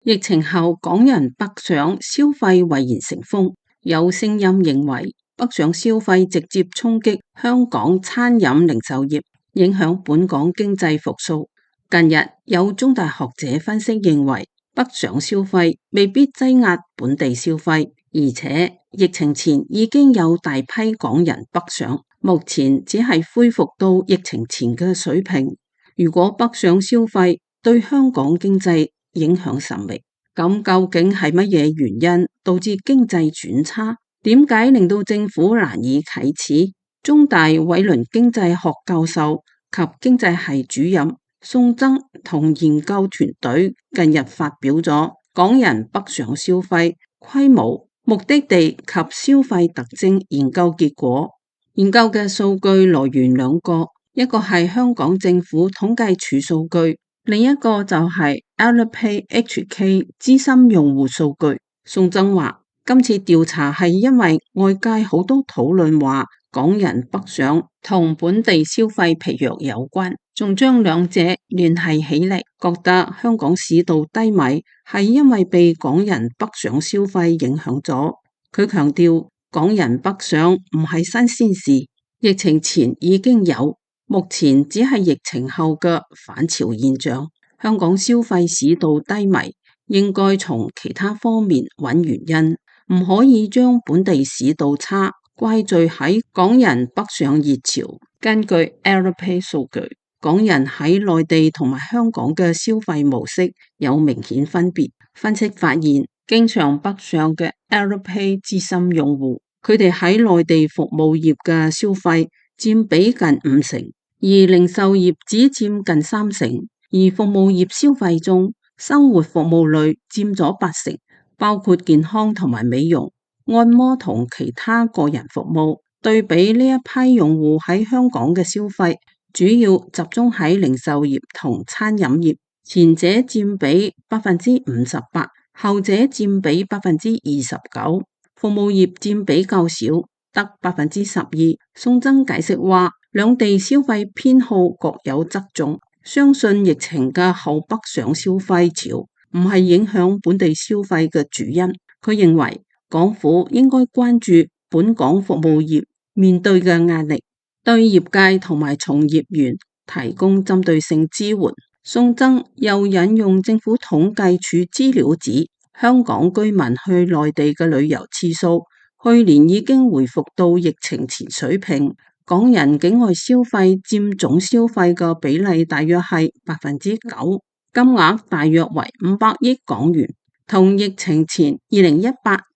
疫情後，港人北上消費蔚然成風，有聲音認為北上消費直接衝擊香港餐飲零售業，影響本港經濟復甦。近日有中大學者分析認為，北上消費未必擠壓本地消費，而且疫情前已經有大批港人北上，目前只係恢復到疫情前嘅水平。如果北上消費對香港經濟影響甚微，咁究竟係乜嘢原因導致經濟轉差？點解令到政府難以啟齒？中大偉倫經濟學教授及經濟系主任宋曾同研究團隊近日發表咗《港人北上消費規模、目的地及消費特徵研究結果》。研究嘅數據來源兩個，一個係香港政府統計處數據，另一個就係 Alipay HK 資深用戶數據。宋曾話，今次調查係因為外界好多討論話港人北上同本地消費疲弱有關，仲將兩者聯繫起嚟，覺得香港市道低迷係因為被港人北上消費影響咗。佢強調，港人北上唔係新鮮事，疫情前已經有，目前只係疫情後嘅反潮現象。香港消費市道低迷，應該從其他方面揾原因，唔可以將本地市道差怪罪喺港人北上熱潮。根據 Alipay 數據，港人喺內地同埋香港嘅消費模式有明顯分別。分析發現，經常北上嘅 Alipay 資深用戶，佢哋喺內地服務業嘅消費佔比近50%，而零售業只佔近30%。而服務業消費中，生活服務類佔咗80%，包括健康同埋美容、按摩同其他個人服務。對比呢一批用戶喺香港嘅消費，主要集中喺零售業同餐飲業，前者佔比58%，後者佔比29%，服務業佔比較少，得12%。宋曾解釋話，兩地消費偏好各有側重。相信疫情嘅後北上消費潮唔係影響本地消費嘅主因。佢認為港府應該關注本港服務業面對嘅壓力，對業界同埋從業員提供針對性支援。宋曾又引用政府統計處資料指，香港居民去內地嘅旅遊次數去年已經回復到疫情前水平。港人境外消費佔總消費嘅比例大約係9%，金額大約為500億港元，同疫情前2018、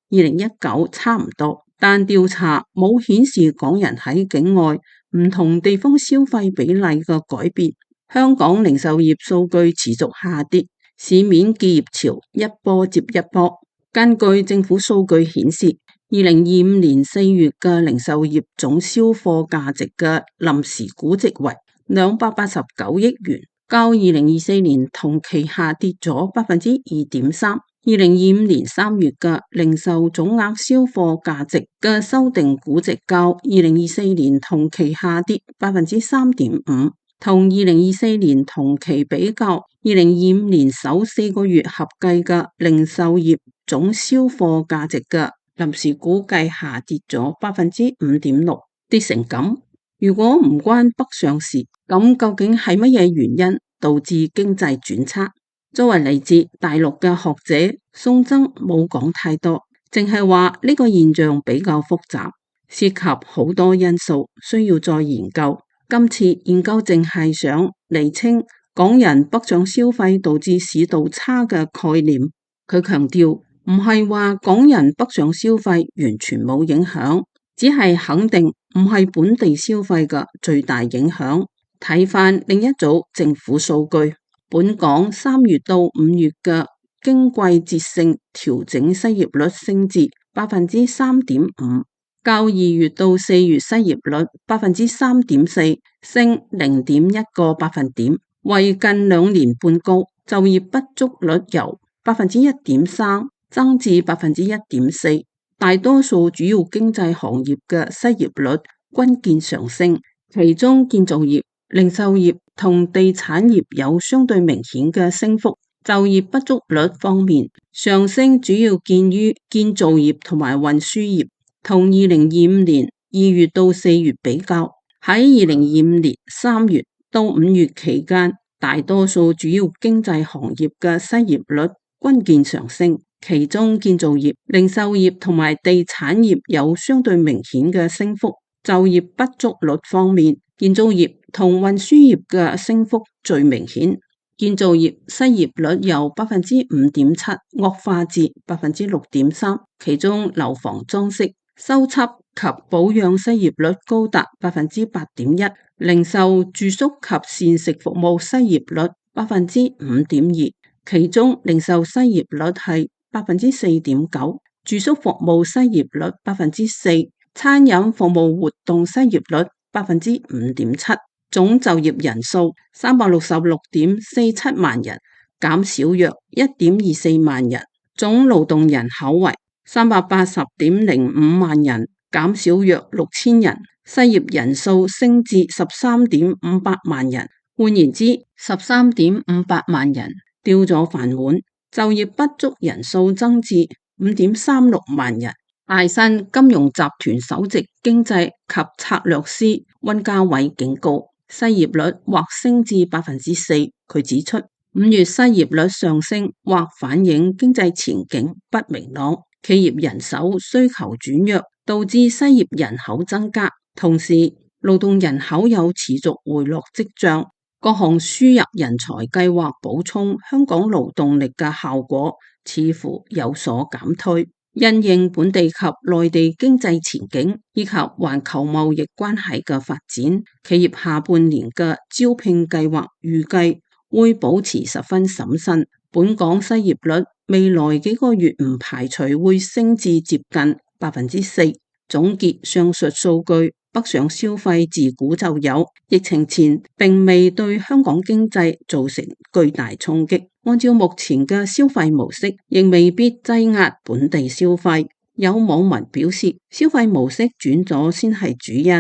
2019差唔多。但調查冇顯示港人喺境外唔同地方消費比例嘅改變。香港零售業數據持續下跌，市面結業潮一波接一波。根據政府數據顯示，2025年4月嘅零售業總銷貨價值嘅臨時估值為289億元，較2024年同期下跌咗2.3%。2025年3月嘅零售總額銷貨價值嘅修訂估值較2024年同期下跌3.5%，同2024年同期比較，2025年首4個月合計嘅零售業總銷貨價值嘅臨時估計下跌咗5.6%，跌成咁。如果唔關北上事，咁究竟係乜嘢原因導致經濟轉差？作為嚟自大陸嘅學者，宋曾冇講太多，淨係話呢個現象比較複雜，涉及好多因素，需要再研究。今次研究淨係想釐清港人北上消費導致市道差嘅概念。佢強調，唔係話港人北上消費完全冇影響，只係肯定唔係本地消費嘅最大影響。睇返另一組政府數據，本港3月到5月嘅經季節性調整失業率升至3.5%，較2月到4月失業率3.4%，升0.1個百分點，為近2年半高。就業不足率由1.3%增至1.4%，大多數主要經濟行業嘅失業率均見上升，其中建造業、零售業同地產業有相對明顯嘅升幅，就業不足率方面，上升主要見於建造業同埋運輸業。同2025年2月到4月比較，喺2025年3月到5月期間，大多數主要經濟行業嘅失業率均見上升，其中建造業、零售業同埋地產業有相對明顯嘅升幅。就業不足率方面，建造業同運輸業嘅升幅最明顯。建造業失業率由5.7%惡化至6.3%，其中樓房裝飾、修葺及保養失業率高達8.1%，零售、住宿及膳食服務失業率5.2%，其中零售失業率係4.9%，住宿服務失業率4%，餐飲服務活動失業率5.7%。總就業人數366.47萬人，減少約1.24萬人。總勞動人口為380.05萬人，減少約6000人。失業人數升至13.58萬人，換言之，13.58萬人丟咗飯碗。就業不足人數增至5.36萬人。大新金融集團首席經濟及策略師溫家偉警告，失業率或升至4%。佢指出，5月失業率上升或反映經濟前景不明朗，企業人手需求轉弱，導致失業人口增加。同時，勞動人口有持續回落跡象，各項輸入人才計劃補充香港勞動力嘅效果似乎有所減退。因應本地及內地經濟前景以及環球貿易關係嘅發展，企業下半年嘅招聘計劃預計會保持十分審慎。本港失業率未來幾個月唔排除會升至接近4%。總結上述數據，北上消費自古就有，疫情前並未對香港經濟造成巨大衝擊。按照目前嘅消費模式，亦未必擠壓本地消費。有網民表示，消費模式轉咗先係主因。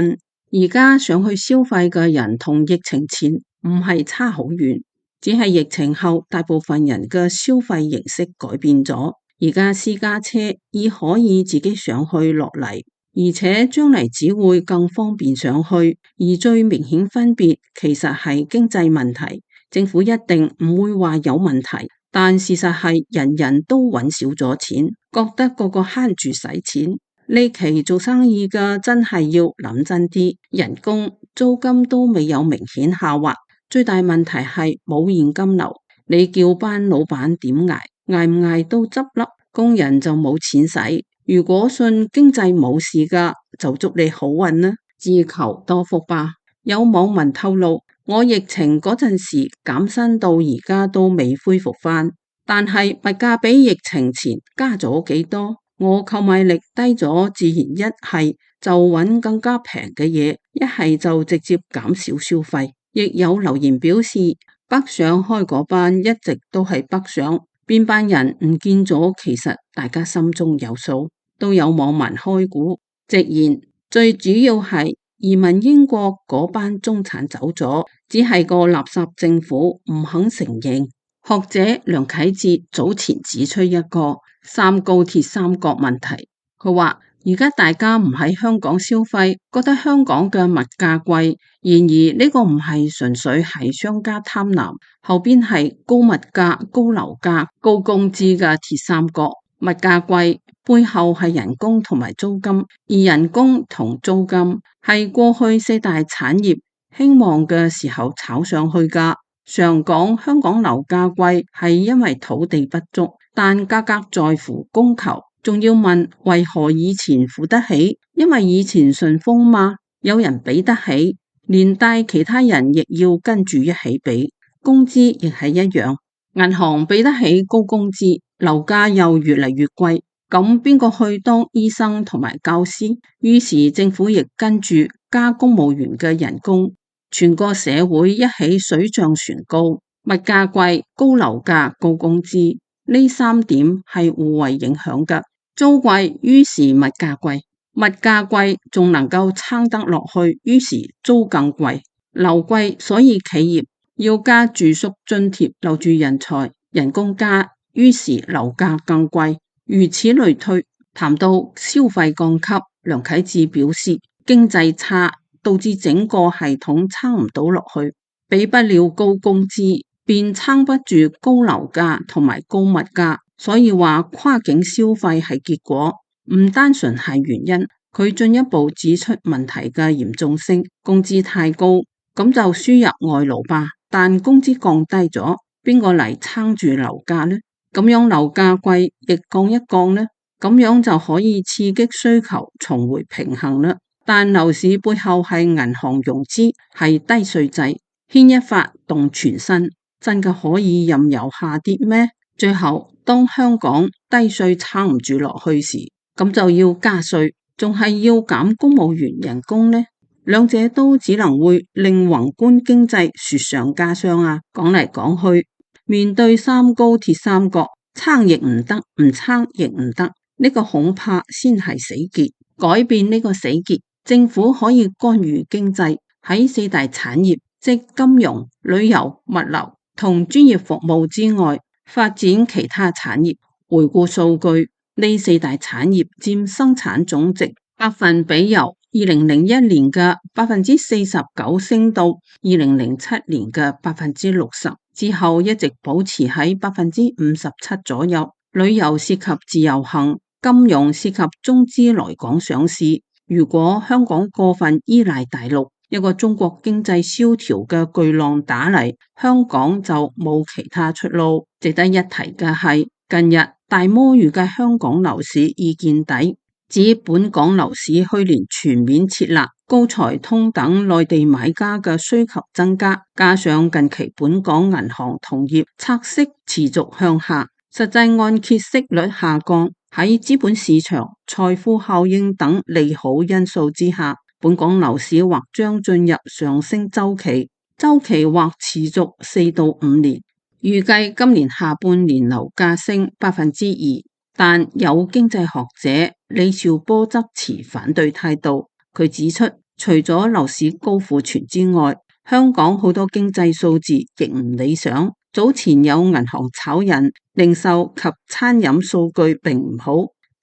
而家想去消費嘅人同疫情前唔係差好遠，只係疫情後大部分人嘅消費形式改變咗。而家私家車已可以自己上去落嚟，而且將嚟只會更方便上去。而最明顯分別其實係經濟問題。政府一定唔會話有問題，但事實係人人都揾少咗錢，覺得個個慳住使錢。呢期做生意嘅真係要諗真啲，人工、租金都未有明顯下滑，最大問題係冇現金流。你叫班老闆點捱？捱唔捱都執笠，工人就冇錢使。如果信經濟冇事㗎，就祝你好運啦，自求多福吧。有網民透露，我疫情嗰陣時減薪到而家都未恢復返，但係物價比疫情前加咗幾多？我購買力低咗，自然一係就揾更加平嘅嘢，一係就直接減少消費。亦有留言表示，北上開嗰班一直都係北上，邊班人唔見咗，其實大家心中有數。都有網民開估，直言最主要係移民英國嗰班中產走咗，只係個垃圾政府唔肯承認。學者梁啟智早前指出一個三高鐵三角問題，佢話而家大家唔喺香港消費，覺得香港嘅物價貴，然而呢個唔係純粹係商家貪婪，後邊係高物價、高樓價、高工資嘅鐵三角。物價貴背後係人工同埋租金，而人工同租金係過去四大產業興旺嘅時候炒上去噶。常講香港樓價貴係因為土地不足，但價格在乎供求。仲要問為何以前付得起？因為以前順風嘛，有人俾得起，連帶其他人亦要跟住一起俾。工資亦係一樣，銀行俾得起高工資，樓價又越嚟越貴，咁邊個去當醫生同埋教師？於是政府亦跟住加公務員嘅人工，全個社會一起水漲船高。物價貴、高樓價、高工資，呢三點係互為影響㗎。租貴，於是物價貴；物價貴仲能夠撐得落去，於是租更貴。樓貴，所以企業要加住宿津貼留住人才。人工加，於是樓價更貴，如此類推。談到消費降級，梁啟智表示，經濟差導致整個系統撐唔到落去，俾不了高工資，便撐不住高樓價同埋高物價，所以話跨境消費係結果，唔單純係原因。佢進一步指出問題嘅嚴重性，工資太高，咁就輸入外勞吧，但工資降低咗，邊個嚟撐住樓價呢？咁樣樓價貴，亦降一降呢？咁樣就可以刺激需求重回平衡啦。但樓市背後係銀行融資，係低稅制，牽一發動全身，真嘅可以任由下跌咩？最後當香港低稅撐唔住落去時，咁就要加稅，仲係要減公務員人工呢？兩者都只能會令宏觀經濟雪上加霜啊！講嚟講去，面對三高鐵三角，撐亦唔得，唔撐亦唔得。呢個恐怕先係死結，改變呢個死結，政府可以干預經濟，喺四大產業即金融、旅遊、物流同專業服務之外，發展其他產業。回顧數據，呢四大產業佔生產總值百分比由2001年嘅49%升到2007年嘅60%，之後一直保持喺57%左右。旅遊涉及自由行，金融涉及中資來港上市。如果香港過分依賴大陸，一個中國經濟蕭條嘅巨浪打嚟，香港就冇其他出路。值得一提嘅係，近日大摩預計香港樓市已見底，指本港樓市去年全面設立高才通等內地買家嘅需求增加，加上近期本港銀行同業拆息持續向下，實際按揭息率下降，喺資本市場、財富效應等利好因素之下，本港樓市或將進入上升周期，周期或持續4到5年。預計今年下半年樓價升2%，但有經濟學者李兆波則持反對態度。佢指出，除咗樓市高庫存之外，香港好多經濟數字亦唔理想。早前有銀行炒人，零售及餐飲數據並唔好。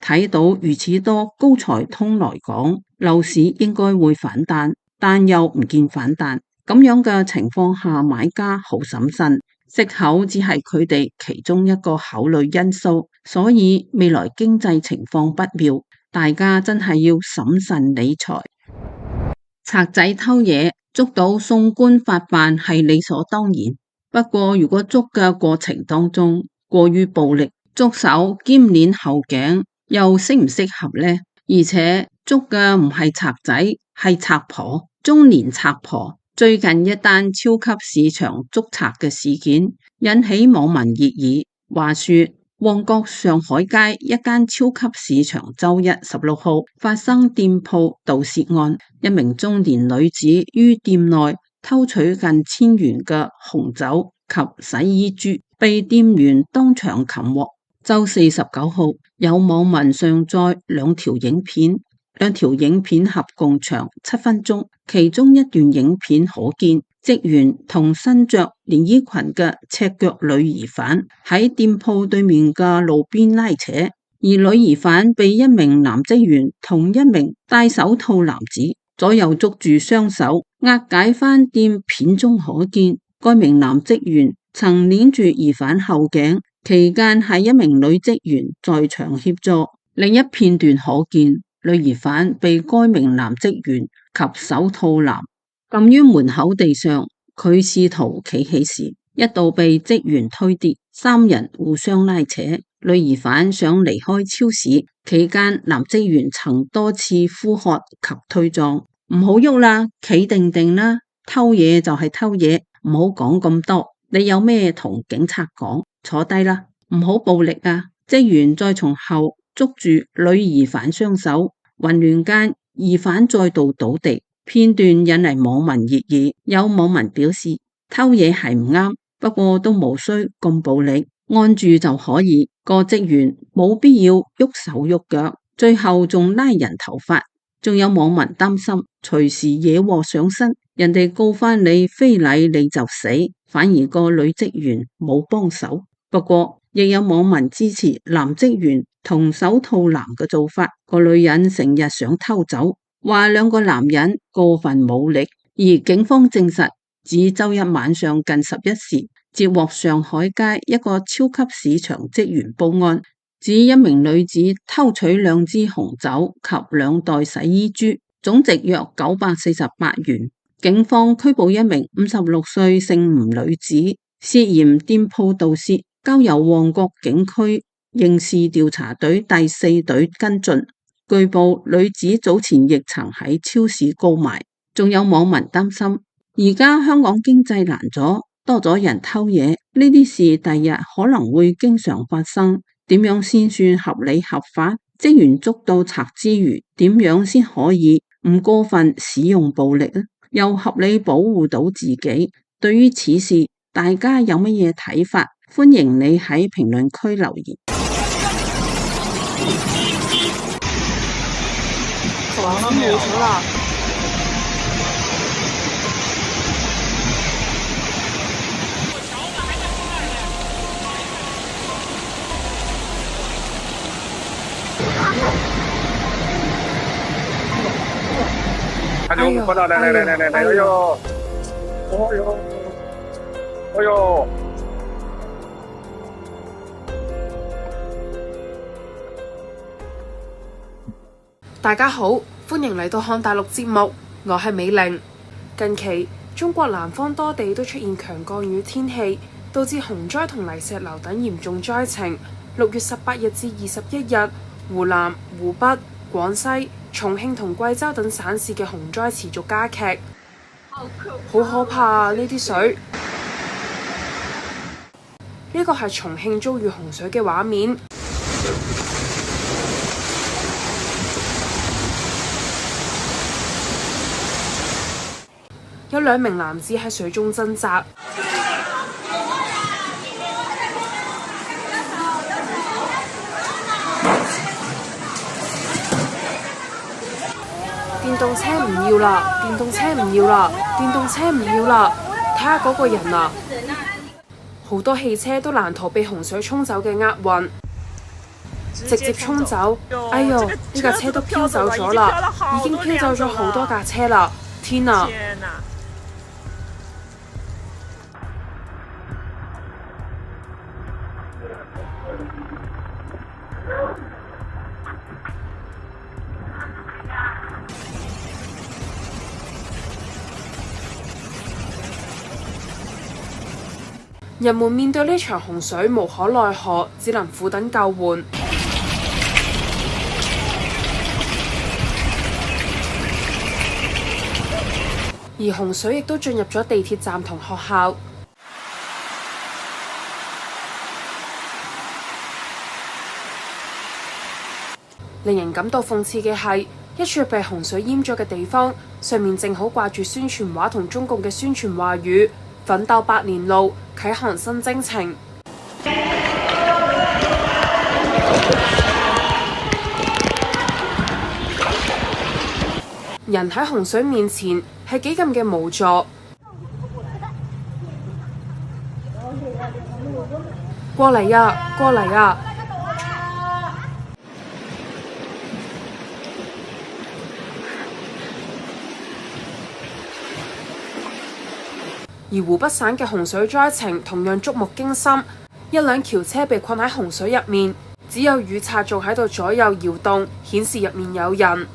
睇到如此多高才通來港，樓市應該會反彈，但又唔見反彈。咁樣嘅情況下，買家好審慎，息口只係佢哋其中一個考慮因素。所以未來經濟情況不妙，大家真係要審慎理財。賊仔偷嘢捉到送官法辦係理所當然。不過如果捉嘅過程當中過於暴力，捉手兼鏈後頸，又適唔適合呢？而且捉嘅唔係賊仔，係賊婆，中年賊婆。最近一單超級市場捉賊嘅事件引起網民熱議。話說旺角上海街一間超級市場周一16號發生店鋪盜竊案，一名中年女子於店內偷取近1000元嘅紅酒及洗衣珠，被店員當場擒獲。周4 19號有網民上載兩條影片，兩條影片合共長7分鐘，其中一段影片可見職員同身着連衣裙嘅赤腳女疑犯喺店鋪對面嘅路邊拉扯，而女疑犯被一名男職員同一名戴手套男子左右捉住雙手押解返店。片中可見該名男職員曾鏈住疑犯後頸，期間係一名女職員在場協助。另一片段可見女疑犯被該名男職員及手套男撳於門口地上，佢試圖企起時一度被職員推跌，三人互相拉扯。女疑犯想離開超市期間，男職員曾多次呼喝及推撞，唔好喐啦，企定定啦，偷嘢就係偷嘢，唔好講咁多，你有咩同警察講，坐低啦，唔好暴力啊。職員再從後捉住女疑犯雙手，混亂間疑犯再度倒地。片段引嚟網民熱議，有網民表示偷嘢係唔啱，不過都無需咁暴力，按住就可以。個職員冇必要喐手喐腳，最後仲拉人頭髮。仲有網民擔心隨時惹禍上身，人哋告翻你非禮你就死，反而個女職員冇幫手。不過，亦有網民支持男職員同手套男嘅做法，個女人成日想偷走，話兩個男人過分武力。而警方證實，指周一晚上近11時，接獲上海街一個超級市場職員報案，指一名女子偷取2支紅酒及2袋洗衣珠，總值約948元。警方拘捕一名56歲姓吳女子，涉嫌店鋪盜竊，交由旺角警區刑事調查隊第4隊跟進。據報，女子早前亦曾喺超市購買。仲有網民擔心，而家香港經濟難咗，多咗人偷嘢，呢啲事第日可能會經常發生。點樣先算合理合法？職員捉到賊之餘，點樣先可以唔過分使用暴力呢？又合理保護到自己？對於此事，大家有乜嘢睇法？歡迎你喺評論區留言。房子冇咗啦！哎呦，來，哎呦，哎呦！大家好，歡迎嚟到看大陸節目，我係美玲。近期中國南方多地都出現強降雨天氣，導致洪災同泥石流等嚴重災情。6月18日至21日，湖南、湖北、廣西、重慶同貴州等省市嘅洪災持續加劇，好可怕啊！呢啲水，呢個係重慶遭遇洪水嘅畫面。有2名男子喺水中掙扎。電動車唔要啦！電動車唔要啦！電動車唔要啦！睇下嗰個人啊！好多汽車都難逃被洪水沖走嘅厄運，直接沖走。哎呦，呢架車都飄走咗啦，已經飄走咗好多架車啦！天啊！人們面對呢場洪水無可奈何，只能苦等救援。而洪水亦都進入咗地鐵站同學校。令人感到諷刺嘅係，一處被洪水淹咗嘅地方，上面正好掛住宣傳畫同中共嘅宣傳話語：奮鬥百年路，啟航新征程。人喺洪水面前係幾咁嘅無助。過嚟呀！過嚟呀！而湖北省嘅洪水災情同樣觸目驚心，一輛轎車被困喺洪水入面，只有雨刷仲喺度左右搖動，顯示入面有人。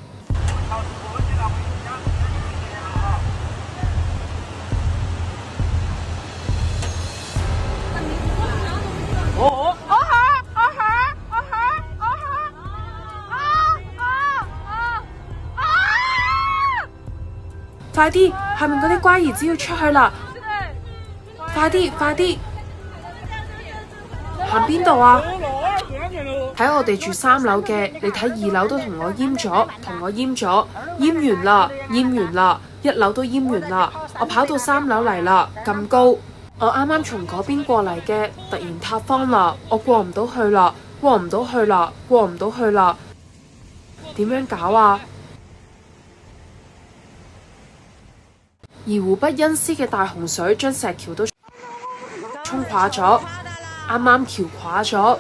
快啲！下面嗰啲乖兒子要出去啦！快啲！快啲！行邊度啊？喺我哋住3樓嘅，你睇2樓都同我淹咗，淹完啦，1樓都淹完啦，我跑到3樓嚟啦，咁高，我啱啱從嗰邊過嚟嘅，突然塌方啦，我過唔到去啦，點樣搞啊？而湖北恩施嘅大洪水將石橋都沖垮咗。啱啱橋垮咗。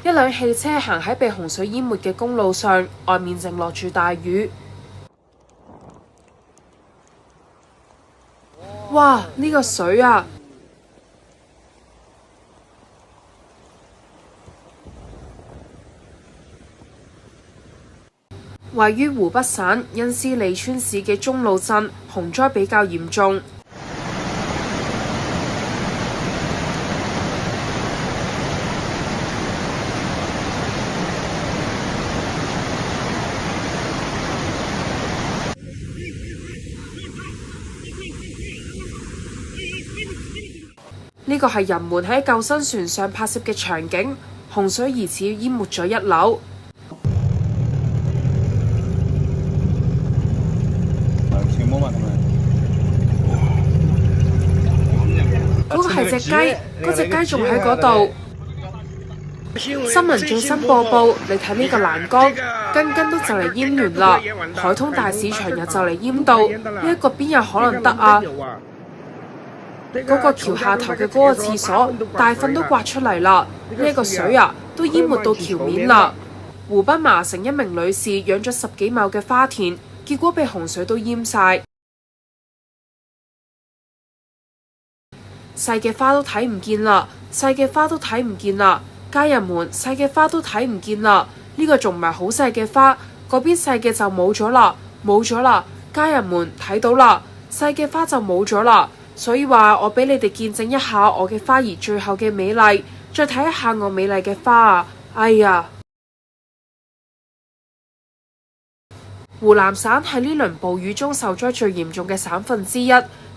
一輛汽車行喺被洪水淹沒嘅公路上，外面正落住大雨。哇！呢個水啊！位於湖北省恩施利川市嘅中路鎮洪災比較嚴重。呢個係人們喺救生船上拍攝嘅場景，洪水疑似淹沒咗一樓。嗰個係隻雞，嗰隻雞仲喺嗰度。新聞最新播報，你睇呢個欄杆，根根都就嚟淹完啦，海通大市場又就嚟淹到，呢一個邊有可能得啊？嗰個橋下頭嘅嗰個廁所，大糞都刮出嚟啦！呢一個水啊，都淹沒到橋面啦。湖北麻城一名女士養咗10幾畝嘅花田，結果被洪水都淹晒，細嘅花都睇唔見啦，細嘅花都睇唔見啦！家人們，細嘅花都睇唔見啦！呢個仲唔係好細嘅花，嗰邊細嘅就冇咗啦，冇咗啦！家人們睇到啦，細嘅花就冇咗啦。所以話我俾你哋見證一下我嘅花兒最後嘅美麗，再睇一下我美麗嘅花啊！哎呀！湖南省係呢輪暴雨中受災最嚴重嘅省份之一。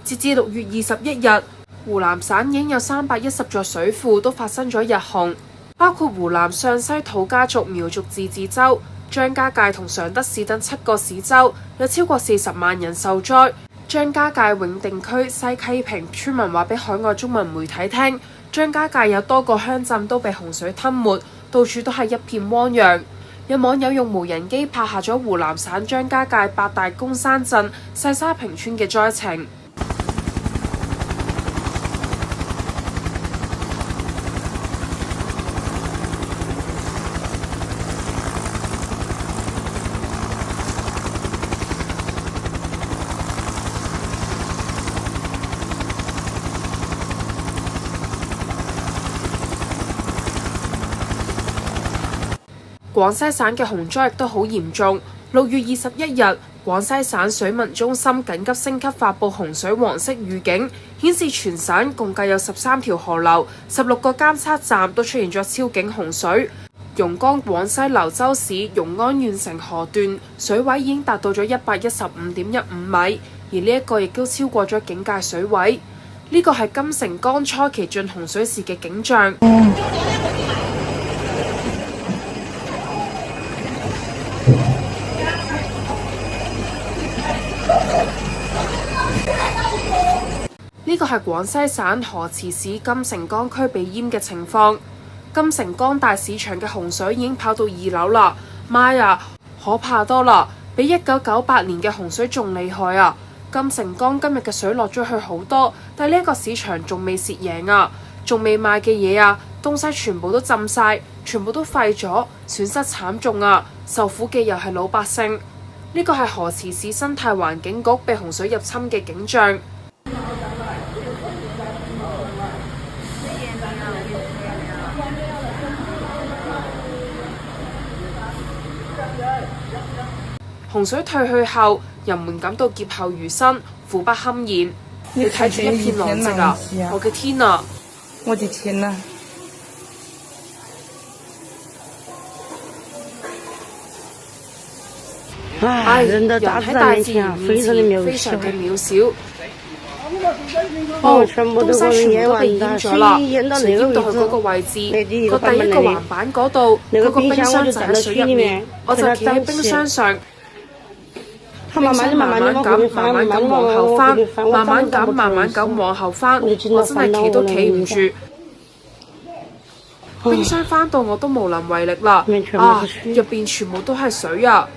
截至6月21日，湖南省已經有310座水庫都發生咗日洪，包括湖南湘西土家族苗族自治州、張家界同常德市等7個市州，有超過40萬人受災。張家界永定區西溪坪村民話俾海外中文媒體聽，張家界有多個鄉鎮都被洪水吞沒，到處都係一片汪洋。有網友用無人機拍下咗湖南省張家界8大公山鎮細沙坪村嘅災情。廣西省嘅洪災亦都好嚴重。6月21日，廣西省水文中心緊急升級發布洪水黃色預警，顯示全省共計有13條河流、16個監測站都出現咗超警洪水。榕江廣西柳州市榕安縣城河段水位已經達到咗115.15米，而呢一個亦都超過咗警戒水位。呢個係金城江初期進洪水時嘅景象。呢個係廣西省河池市金城江區被淹嘅情況。金城江大市場嘅洪水已經跑到2樓啦，媽呀，可怕多啦，比1998年嘅洪水仲厲害啊！金城江今日嘅水落咗去好多，但係呢一個市場仲未蝕贏啊，仲未賣嘅嘢啊，東西全部都浸晒，全部都廢咗，損失慘重啊！受苦嘅又係老百姓。呢個係河池市生態環境局被洪水入侵嘅景象。洪水退去後，人們感到劫後餘生，苦不堪言。你睇住一片狼藉啊！我嘅天啊！我的天啊！人喺大自然面前非常嘅渺小。東西全部都被淹咗啦，水淹到去嗰個位置，個第一個橫板嗰度，嗰個冰箱就喺水入面，我就企喺冰箱上。冰箱慢慢咁往後翻，慢慢咁往後翻，我真係企都企唔住。冰箱翻到我都無能為力啦！啊，入邊全部都係水啊！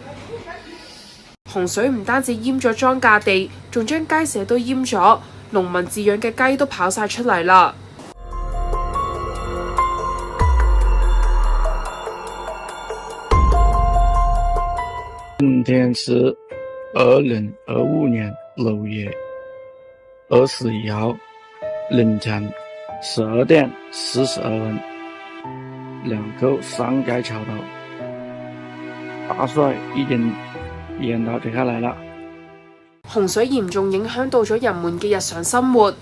洪水唔單止淹咗莊稼地，仲將雞舍都淹咗。農民飼養嘅雞都跑晒出嚟啦。今天是2025年6月21號凌晨12點42分，兩口上街橋頭，大水已經淹到地下嚟啦。洪水嚴重影響到咗人們嘅日常生活。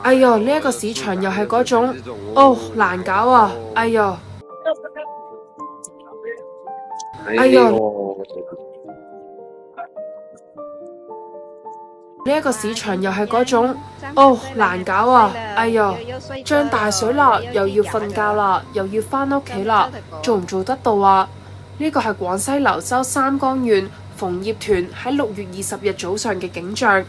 哎唷，呢一個市場又係嗰種，難搞啊！哎唷，哎唷，呢一個市場又係嗰種，難搞啊！哎唷，漲大水啦，又要瞓覺啦，又要返屋企啦，做唔做得到啊？呢個係廣西柳州三江縣馮業團喺6月20日早上嘅景象。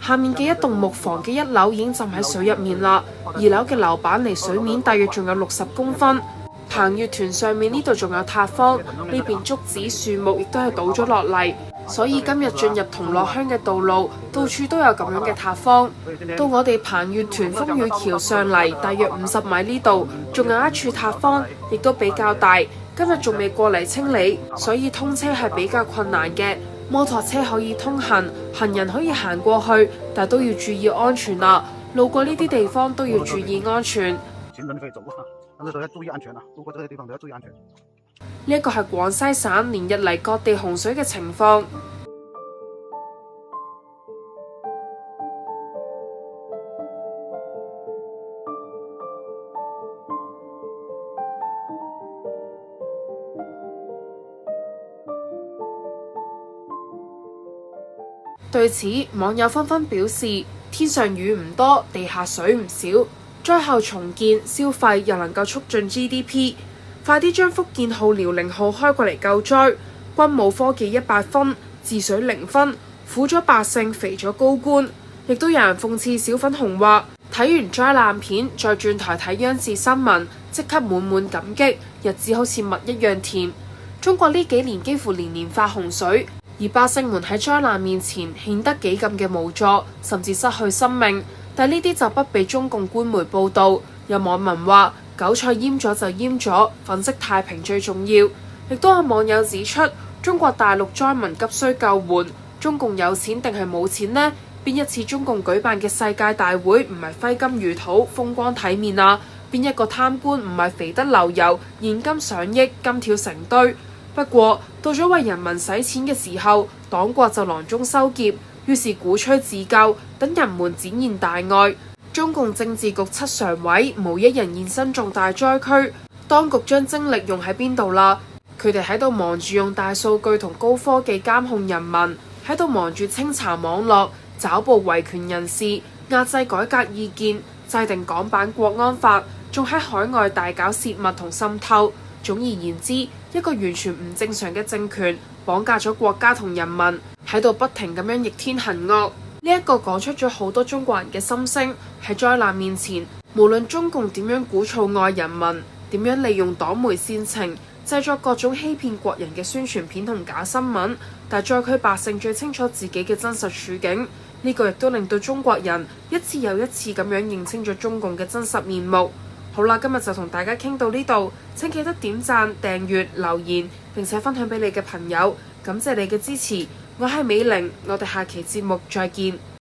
下面嘅一棟木房嘅1樓已經浸喺水入面啦，2樓嘅樓板離水面大約仲有60公分。彭業團上面呢度仲有塌方，呢邊竹子樹木亦都係倒咗落嚟，所以今日進入同樂鄉嘅道路到處都有咁樣嘅塌方。到我哋彭業團風雨橋上嚟大約50米呢度，仲有一處塌方，亦都比較大。今日仲未過嚟清理，所以通車係比較困難嘅。摩托車可以通行，行人可以行過去，但都要注意安全啦。路過呢啲地方都要注意安全。行人可以走啊，但是都要注意安全啊！路過這些地方都要注意安全。呢一個係廣西省連日嚟各地洪水嘅情況。對此，網友紛紛表示：天上雨唔多，地下水唔少，災後重建消費又能夠促進 GDP， 快啲將福建號遼寧號開過嚟救災。軍武科技100分，治水0分，苦咗百姓，肥咗高官。亦都有人諷刺小粉紅話：睇完災難片，再轉台睇央視新聞，即刻滿滿感激，日子好似蜜一樣甜。中國呢幾年幾乎年年發洪水。而百姓們喺災難面前顯得幾咁嘅無助，甚至失去生命。但呢啲就不被中共官媒報導。有網民話：韭菜醃咗就醃咗，粉飾太平最重要。亦都有網友指出，中國大陸災民急需救援，中共有錢定係冇錢呢？邊一次中共舉辦嘅世界大會唔係揮金如土、風光體面啊？邊一個貪官唔係肥得流油、現金上億、金條成堆？不過到咗為人民使錢嘅時候，黨國就囊中羞澀，於是鼓吹自救，等人們展現大愛。中共政治局7常委無一人現身重大災區，當局將精力用喺邊度啦？佢哋喺度忙住用大數據同高科技監控人民，喺度忙住清查網絡、抓捕維權人士、壓制改革意見、制定港版國安法，仲喺海外大搞泄密同滲透。總而言之，一個完全唔正常嘅政權綁架咗國家同人民，喺度不停咁樣逆天行惡。呢一個講出咗好多中國人嘅心聲。喺災難面前，無論中共點樣鼓噪愛人民，點樣利用黨媒煽情，製作各種欺騙國人嘅宣傳片同假新聞，但災區百姓最清楚自己嘅真實處境。呢個亦都令到中國人一次又一次咁樣認清咗中共嘅真實面目。好啦，今日就同大家傾到呢度，請記得點讚、訂閱、留言，並且分享俾你嘅朋友。感謝你嘅支持，我係美玲，我哋下期節目再見。